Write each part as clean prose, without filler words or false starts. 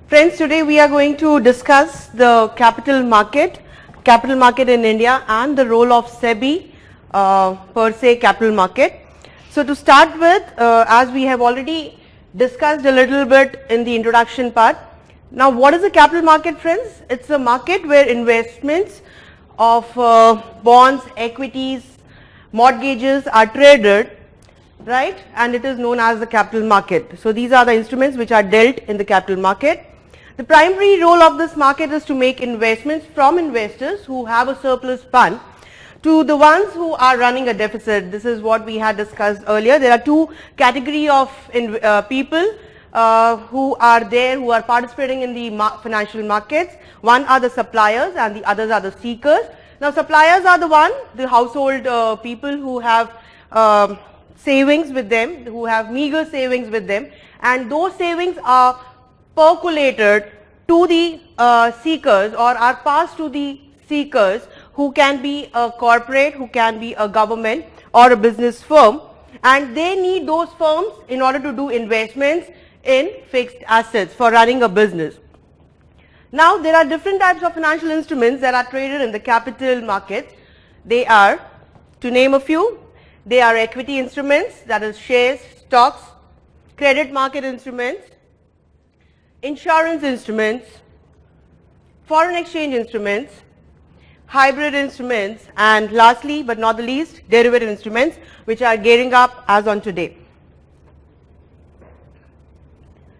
Friends, today we are going to discuss the capital market in India and the role of SEBI per se capital market. So to start with, as we have already discussed a little bit in the introduction part, now what is a capital market, friends? It's a market where investments of bonds, equities, mortgages are traded, right, and it is known as the capital market. So these are the instruments which are dealt in the capital market. The primary role of this market is to make investments from investors who have a surplus fund to the ones who are running a deficit. This is what we had discussed earlier. There are two categories of people who are there, who are participating in the financial markets. One are the suppliers and the others are the seekers. Now suppliers are the household people who have savings with them, who have meager savings with them, and those savings are percolated to the seekers or are passed to the seekers, who can be a corporate, who can be a government or a business firm, and they need those firms in order to do investments in fixed assets for running a business. Now there are different types of financial instruments that are traded in the capital markets. They are, to name a few, they are equity instruments, that is shares, stocks, credit market instruments, insurance instruments, foreign exchange instruments, hybrid instruments, and lastly but not the least, derivative instruments, which are gearing up as on today.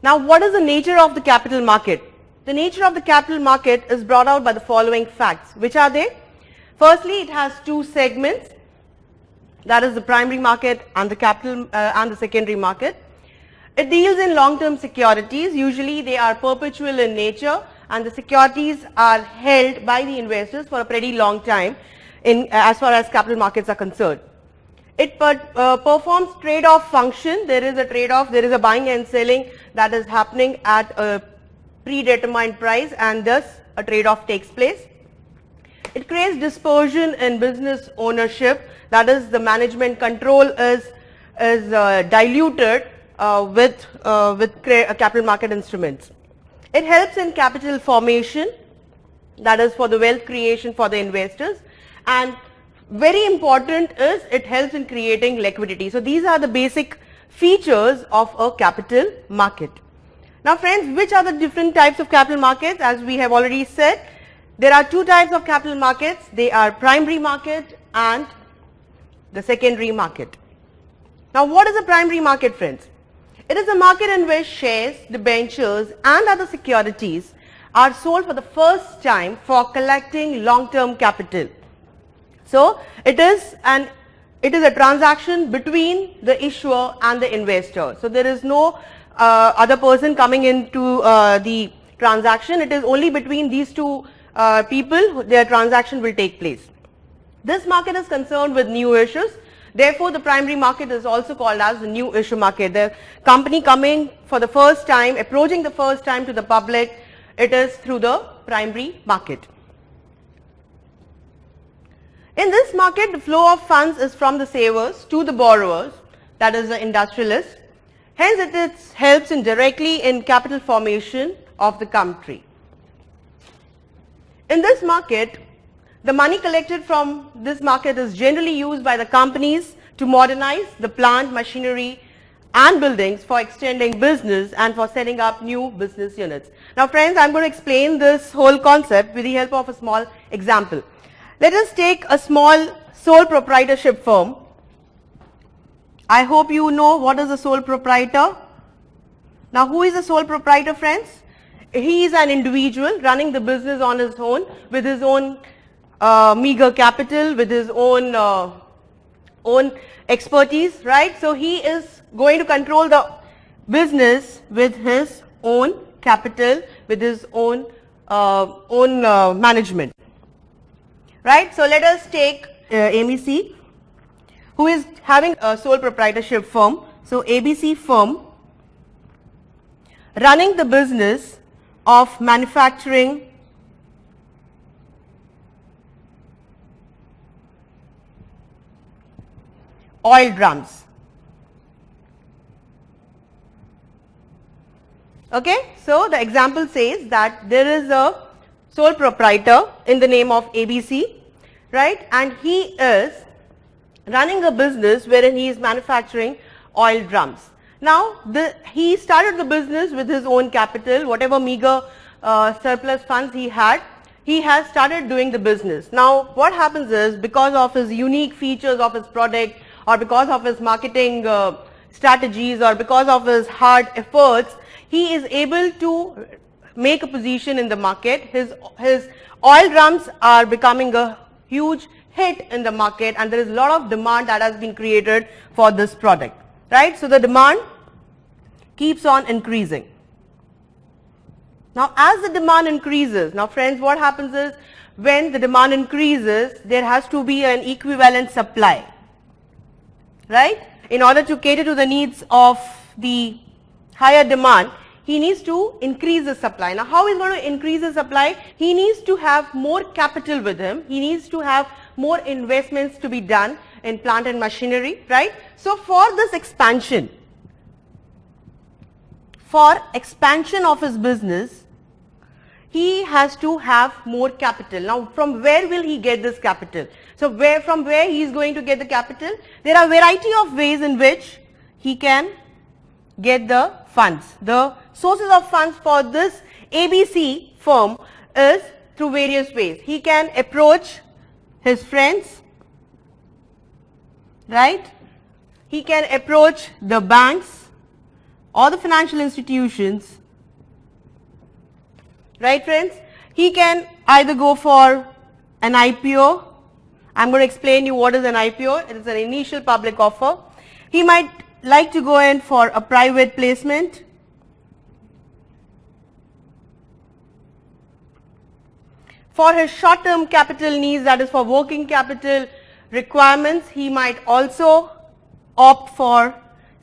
Now what is the nature of the capital market? The nature of the capital market is brought out by the following facts. Which are they? Firstly, it has two segments, that is the primary market and the capital and the secondary market. It deals in long-term securities. Usually they are perpetual in nature, and the securities are held by the investors for a pretty long time as far as capital markets are concerned. It performs trade-off function. There is a trade-off, there is a buying and selling that is happening at a predetermined price, and thus a trade-off takes place. It creates dispersion in business ownership, that is the management control is diluted with capital market instruments. It helps in capital formation, that is for the wealth creation for the investors, and very important is it helps in creating liquidity. So these are the basic features of a capital market. Now friends, which are the different types of capital markets? As we have already said, there are two types of capital markets. They are primary market and the secondary market. Now what is a primary market, friends? It is a market in which shares, debentures and other securities are sold for the first time for collecting long-term capital. So it is a transaction between the issuer and the investor. So there is no other person coming into the transaction. It is only between these two people their transaction will take place. This market is concerned with new issues. Therefore, the primary market is also called as the new issue market. The company coming for the first time, approaching the first time to the public, it is through the primary market. In this market, the flow of funds is from the savers to the borrowers, that is the industrialists. Hence, it helps in directly in capital formation of the country. In this market, the money collected from this market is generally used by the companies to modernize the plant, machinery and buildings for extending business and for setting up new business units. Now friends, I am going to explain this whole concept with the help of a small example. Let us take a small sole proprietorship firm. I hope you know what is a sole proprietor. Now who is a sole proprietor, friends? He is an individual running the business on his own with his own meager capital, with his own expertise, right? So he is going to control the business with his own capital, with his own management, right? So let us take ABC, who is having a sole proprietorship firm. So ABC firm running the business of manufacturing oil drums. Okay, so the example says that there is a sole proprietor in the name of ABC, right, and he is running a business wherein he is manufacturing oil drums. Now, he started the business with his own capital, whatever meager surplus funds he had, he has started doing the business. Now, what happens is, because of his unique features of his product, or because of his marketing strategies, or because of his hard efforts, he is able to make a position in the market. His oil drums are becoming a huge hit in the market, and there is a lot of demand that has been created for this product, right? So the demand keeps on increasing. Now, as the demand increases, now friends, what happens is, when the demand increases, there has to be an equivalent supply, right? In order to cater to the needs of the higher demand, he needs to increase the supply. Now, how is he going to increase the supply? He needs to have more capital with him. He needs to have more investments to be done in plant and machinery, right? So, for this expansion, of his business, he has to have more capital. Now, from where will he get this capital? So, from where he is going to get the capital? There are a variety of ways in which he can get the funds. The sources of funds for this ABC firm is through various ways. He can approach his friends, right? He can approach the banks or the financial institutions, right friends? He can either go for an IPO. I'm going to explain you what is an IPO. It is an initial public offer. He might like to go in for a private placement. For his short-term capital needs, that is for working capital requirements, he might also opt for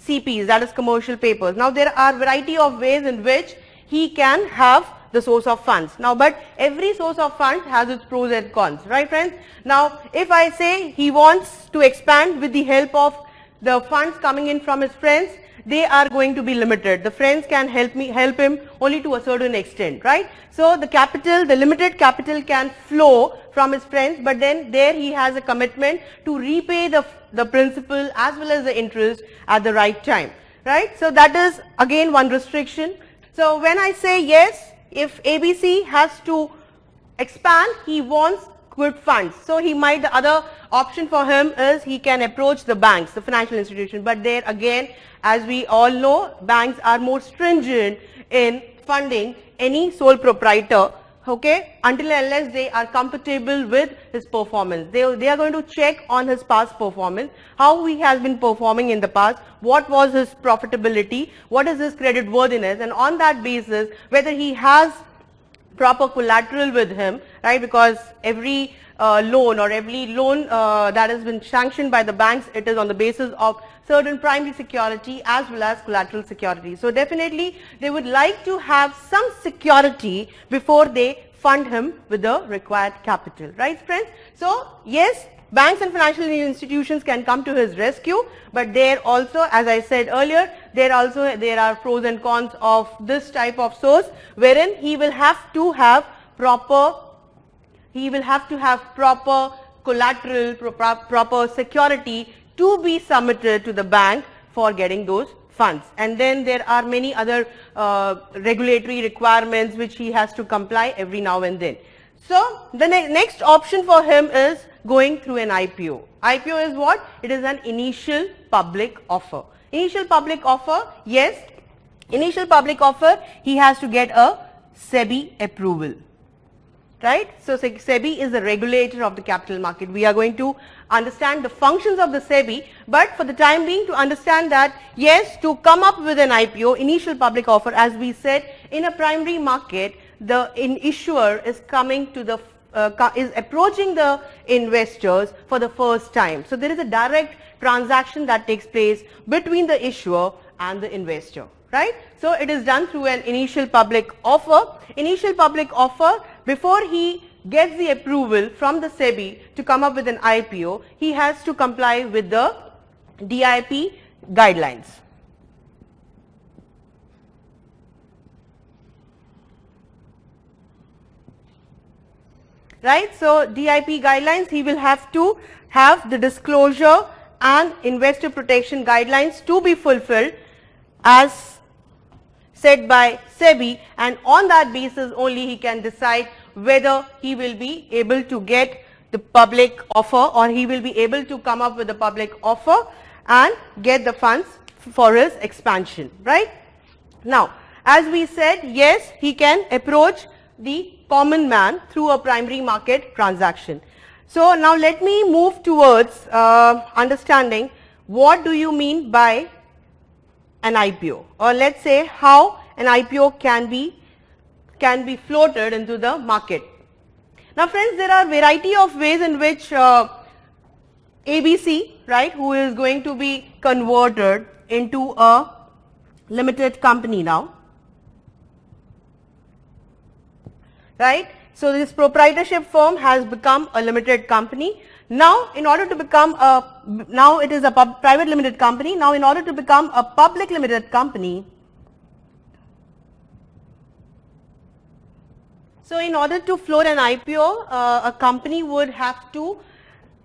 CPs, that is commercial papers. Now, there are a variety of ways in which he can have the source of funds. Now, but every source of funds has its pros and cons, right friends? Now, if I say he wants to expand with the help of the funds coming in from his friends, they are going to be limited. The friends can help him only to a certain extent, right? So, the capital, the limited capital can flow from his friends, but then there he has a commitment to repay the principal as well as the interest at the right time, right? So, that is again one restriction. So, when I say yes, if ABC has to expand, he wants good funds. So, he might, the other option for him is he can approach the banks, the financial institution, but there again, as we all know, banks are more stringent in funding any sole proprietor, okay, until and unless they are comfortable with his performance. They are going to check on his past performance, how he has been performing in the past, what was his profitability, what is his credit worthiness, and on that basis, whether he has proper collateral with him, right, because every loan or every loan that has been sanctioned by the banks, it is on the basis of certain primary security as well as collateral security. So, definitely they would like to have some security before they fund him with the required capital, right friends? So, yes, banks and financial institutions can come to his rescue, but there also, as I said earlier, there are pros and cons of this type of source, wherein he will have to have proper collateral, proper security to be submitted to the bank for getting those funds. And then there are many other regulatory requirements which he has to comply every now and then. So, the next option for him is going through an IPO. IPO is what? It is an initial public offer. Initial public offer, yes, initial public offer, he has to get a SEBI approval, right? So, SEBI is the regulator of the capital market. We are going to understand the functions of the SEBI, but for the time being, to understand that, yes, to come up with an IPO, initial public offer, as we said, in a primary market, the issuer is coming to the is approaching the investors for the first time. So, there is a direct transaction that takes place between the issuer and the investor, right? So, it is done through an initial public offer. Initial public offer, before he gets the approval from the SEBI to come up with an IPO, he has to comply with the DIP guidelines. right? So DIP guidelines, he will have to have the disclosure and investor protection guidelines to be fulfilled as set by SEBI, and on that basis only he can decide whether he will be able to get the public offer, or he will be able to come up with a public offer and get the funds for his expansion, right? Now, as we said, yes, he can approach the common man through a primary market transaction. So now let me move towards understanding what do you mean by an IPO, or let's say how an IPO can be floated into the market. Now friends, there are variety of ways in which ABC, right, who is going to be converted into a limited company now, right? So this proprietorship firm has become a limited company. Now, in order to become now it is a private limited company. Now, in order to become a public limited company, so in order to float an IPO, a company would have to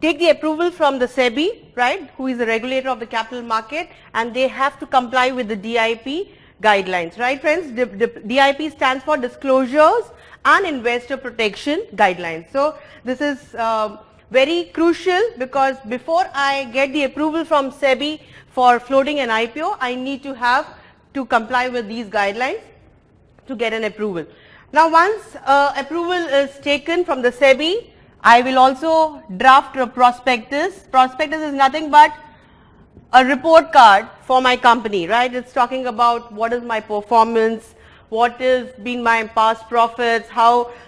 take the approval from the SEBI, right, who is the regulator of the capital market, and they have to comply with the DIP guidelines, right friends? DIP stands for Disclosures and Investor Protection Guidelines. So this is very crucial, because before I get the approval from SEBI for floating an IPO, I need to have to comply with these guidelines to get an approval. Now once approval is taken from the SEBI, I will also draft a prospectus. Prospectus is nothing but a report card for my company, right? It's talking about what is my performance, what has been my past profits,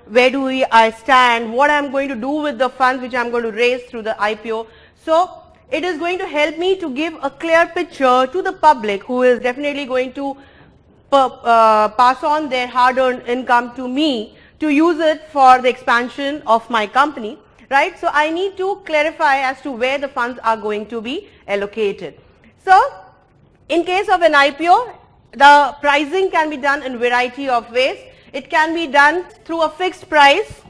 where do I stand, what I'm going to do with the funds which I'm going to raise through the IPO. So it is going to help me to give a clear picture to the public, who is definitely going to pass on their hard-earned income to me to use it for the expansion of my company, right? So I need to clarify as to where the funds are going to be allocated. So in case of an IPO, the pricing can be done in variety of ways. It can be done through a fixed price.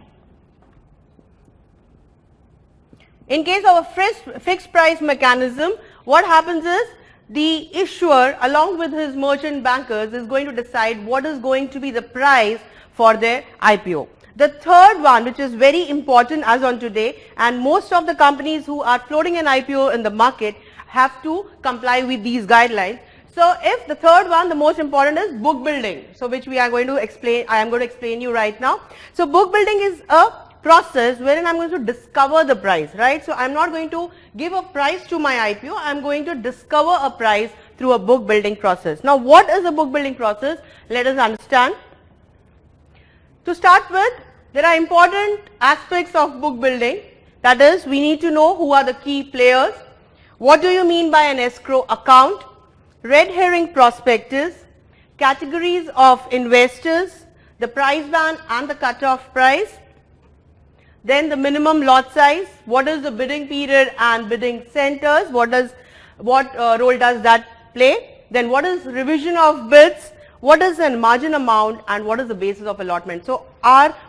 In case of a fixed price mechanism, what happens is the issuer along with his merchant bankers is going to decide what is going to be the price for their IPO. The third one, which is very important as on today, and most of the companies who are floating an IPO in the market have to comply with these guidelines. So if the third one, the most important, is book building, so which we are going to explain, I am going to explain you right now. So book building is a process wherein I'm going to discover the price, right? So I'm not going to give a price to my IPO, I'm going to discover a price through a book building process. Now what is a book building process? Let us understand. To start with, there are important aspects of book building. That is, we need to know who are the key players. What do you mean by an escrow account? Red herring prospectus, categories of investors, the price band and the cutoff price, then the minimum lot size, what is the bidding period and bidding centers, what role does that play, then what is revision of bids, what is the margin amount, and what is the basis of allotment. So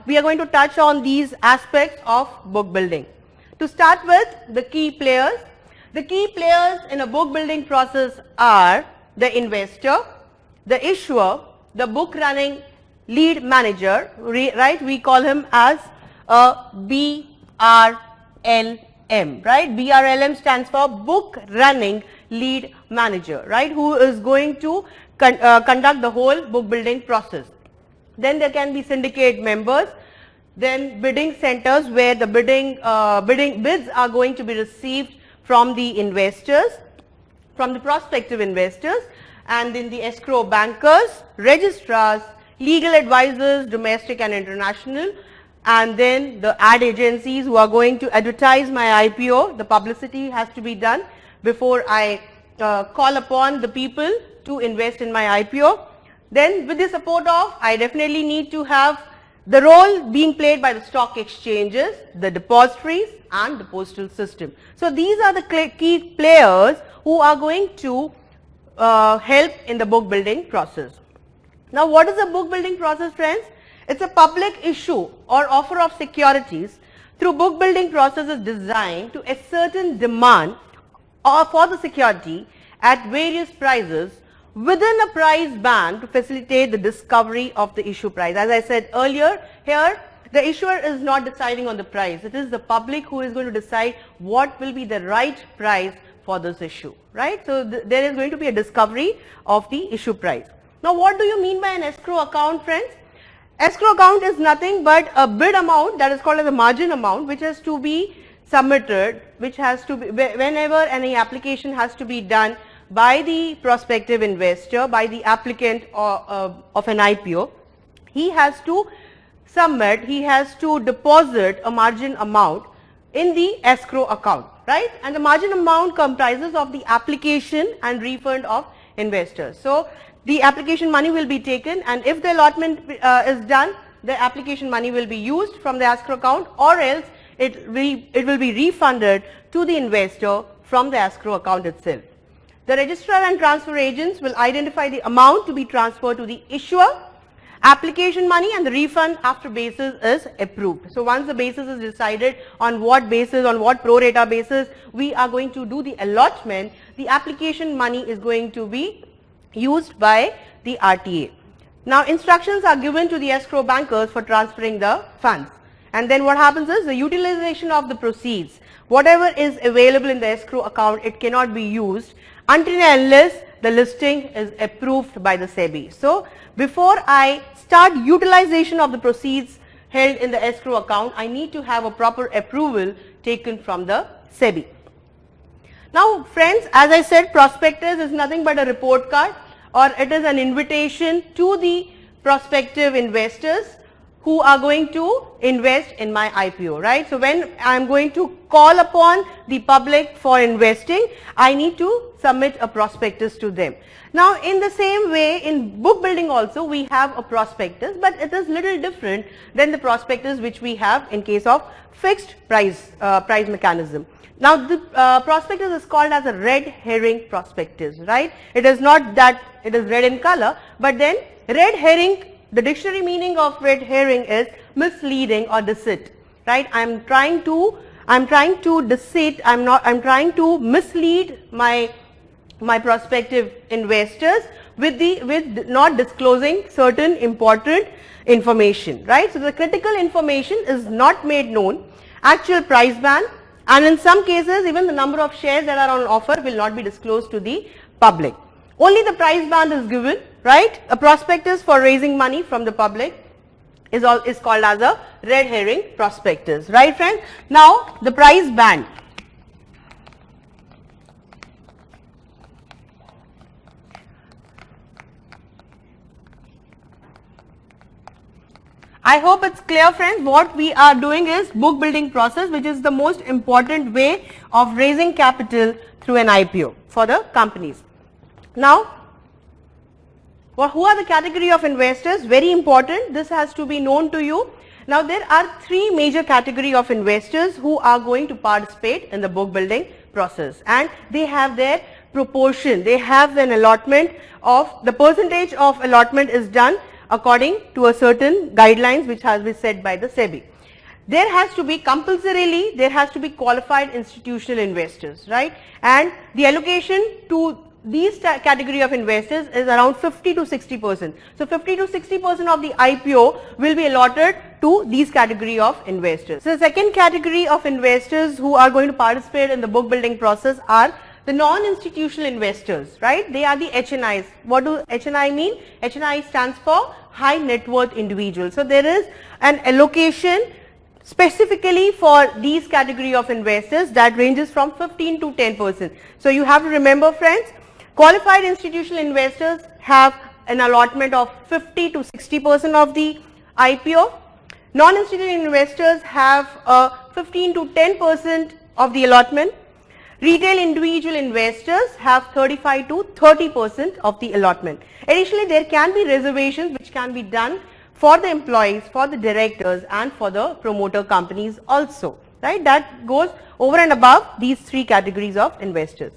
we are going to touch on these aspects of book building. To start with, the key players. The key players in a book building process are the investor, the issuer, the book running lead manager, right? We call him as a BRLM, right? BRLM stands for book running lead manager, right? Who is going to conduct the whole book building process. Then there can be syndicate members, then bidding centers where the bids are going to be received from the investors, from the prospective investors, and then the escrow bankers, registrars, legal advisors, domestic and international, and then the ad agencies who are going to advertise my IPO. The publicity has to be done before I call upon the people to invest in my IPO. Then with the support of, I definitely need to have the role being played by the stock exchanges, the depositories and the postal system. So these are the key players who are going to help in the book building process. Now what is the book building process, friends? It's a public issue or offer of securities through book building process is designed to ascertain demand for the security at various prices within a price band to facilitate the discovery of the issue price. As I said earlier, here the issuer is not deciding on the price. It is the public who is going to decide what will be the right price for this issue, right? So there is going to be a discovery of the issue price. Now, what do you mean by an escrow account, friends? Escrow account is nothing but a bid amount that is called as a margin amount, which has to be submitted, which has to be, whenever any application has to be done by the prospective investor, by the applicant of an IPO, he has to submit, he has to deposit a margin amount in the escrow account, right? And the margin amount comprises of the application and refund of investors. So the application money will be taken, and if the allotment is done, the application money will be used from the escrow account, or else it will be refunded to the investor from the escrow account itself. The registrar and transfer agents will identify the amount to be transferred to the issuer, application money, and the refund after basis is approved. So once the basis is decided, on what basis, on what pro rata basis we are going to do the allotment, the application money is going to be used by the RTA. Now instructions are given to the escrow bankers for transferring the funds, and then what happens is the utilization of the proceeds, whatever is available in the escrow account, it cannot be used until and unless the listing is approved by the SEBI. So before I start utilization of the proceeds held in the escrow account, I need to have a proper approval taken from the SEBI. Now friends, as I said, prospectus is nothing but a report card, or it is an invitation to the prospective investors who are going to invest in my IPO, right? So when I am going to call upon the public for investing, I need to submit a prospectus to them. Now in the same way, in book building also we have a prospectus, but it is little different than the prospectus which we have in case of fixed price mechanism. Now the prospectus is called as a red herring prospectus, right? It is not that it is red in color, but then red herring, the dictionary meaning of red herring is misleading or deceit, right? I'm trying to deceive, I'm trying to mislead my prospective investors with not disclosing certain important information, right? So the critical information is not made known, actual price band, and in some cases even the number of shares that are on offer will not be disclosed to the public. Only the price band is given, right? A prospectus for raising money from the public is called as a red herring prospectus, right friends? Now the price band. I hope it's clear friends. What we are doing is book building process, which is the most important way of raising capital through an IPO for the companies. Now, who are the category of investors? Very important, this has to be known to you. Now there are three major category of investors who are going to participate in the book building process, and they have their proportion, they have an allotment of, the percentage of allotment is done according to a certain guidelines which has been set by the SEBI. There has to be compulsorily, there has to be qualified institutional investors, right? And the allocation to these category of investors is around 50 to 60%. So 50 to 60% of the IPO will be allotted to these category of investors. So the second category of investors who are going to participate in the book building process are the non-institutional investors, right? They are the HNIs. What do HNI mean? HNI stands for high net worth individuals. So there is an allocation specifically for these category of investors that ranges from 15 to 10%. So you have to remember friends, qualified institutional investors have an allotment of 50 to 60% of the IPO. Non-institutional investors have 15 to 10% of the allotment. Retail individual investors have 35 to 30% of the allotment. Additionally, there can be reservations which can be done for the employees, for the directors, and for the promoter companies also, right? That goes over and above these three categories of investors.